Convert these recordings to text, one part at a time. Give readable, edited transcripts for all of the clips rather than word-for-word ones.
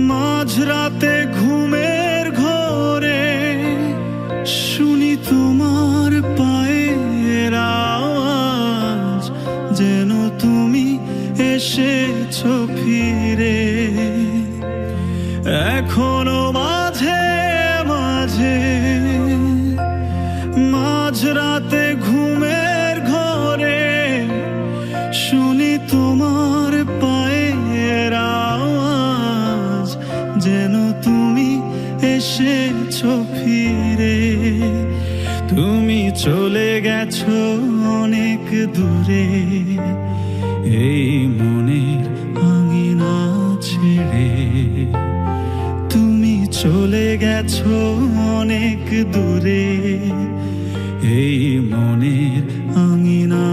মাঝরাতে ঘুমের ঘোরে শুনি তোমার পায়ের আওয়াজ, যেন তুমি এসেছো ফিরে। এখনো মাঝে মাঝে মাঝরাতে ঘুমের ঘোরে শুনি তোমার পায়ের আওয়াজ, যেন তুমি এসেছো ফিরে। তুমি চলে গেছো অনেক দূরে, এই মনের আঙিনা ছেড়ে। তুমি চলে গেছো অনেক দূরে, এই মনের আঙিনা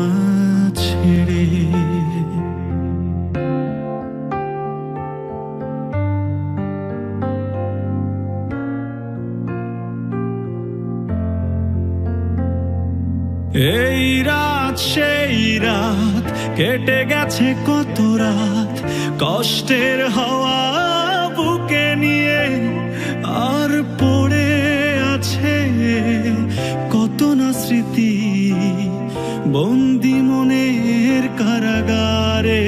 ছেড়ে। এই রাত সেই রাত, কেটে গেছে কত রাত কষ্টের হাওয়া বুকে নিয়ে। আর পড়ে আছে কত না স্মৃতি বন্দি মনের কারাগারে।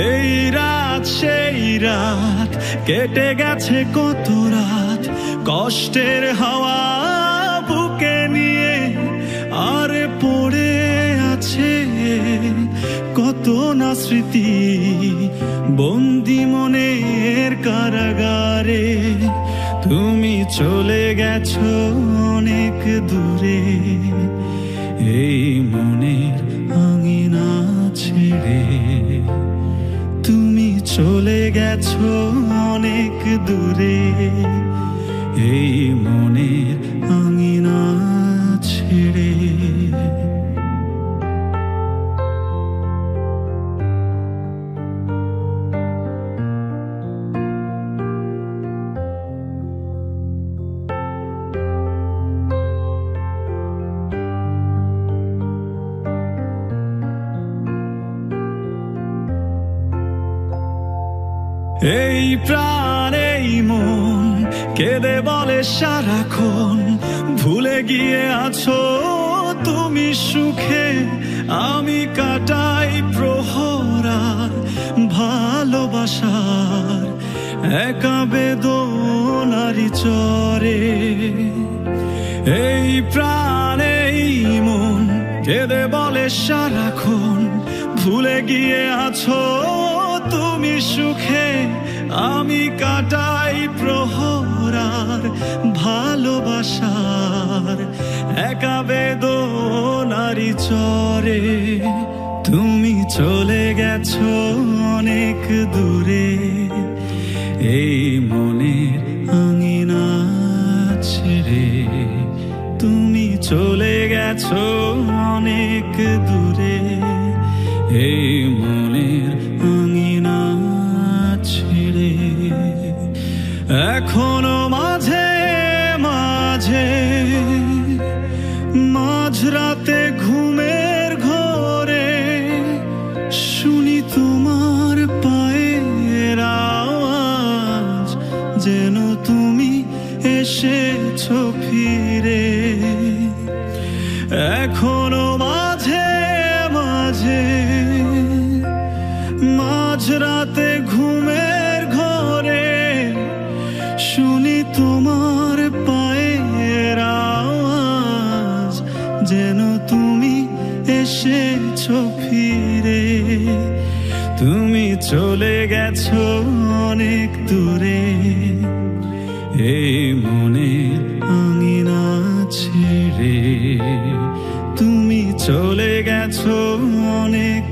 এই রাত সেই রাত, কেটে গেছে কত রাত কষ্টের হাওয়া বুকে নিয়ে। আর পড়ে আছে কত না স্মৃতি বন্দি মনের কারাগারে। তুমি চলে গেছো অনেক দূরে, এই মনের আঙিনা ছেড়ে। তুমি চলে গেছো অনেক দূরে, এই মনের আঙিনা ছেড়ে। এই প্রাণ এই মন কেঁদে বলে সারাক্ষণ, ভুলে গিয়ে আছো তুমি সুখে। আমি কাটাই প্রহরার ভালোবাসার একা বেদনারি চরে। এই প্রাণ এই মন কেঁদে বলে সারাক্ষণ, ভুলে গিয়ে আছো তুমি সুখে। আমি কাটাই প্রহরার ভালোবাসার একা বেদনারি চরে। তুমি চলে গেছো অনেক দূরে, এই মনের আঙিনা ছেড়ে। তুমি চলে গেছো অনেক দূরে, এই মনের আঙিনা ছেড়ে। এখনো মাঝে মাঝে মাঝরাতে ঘুমের ঘোরে শুনি তোমার পায়ের আওয়াজ, যেন তুমি এসেছো ফিরে। এখনো মাঝে মাঝে মাঝরাতে ঘুমের ঘোরে শুনি তোমার পায়ের আওয়াজ, যেন তুমি এসেছো ফিরে। তুমি চলে গেছো অনেক দূরে, এই মনের আঙিনা ছেড়ে। তুমি চলে গেছো অনেক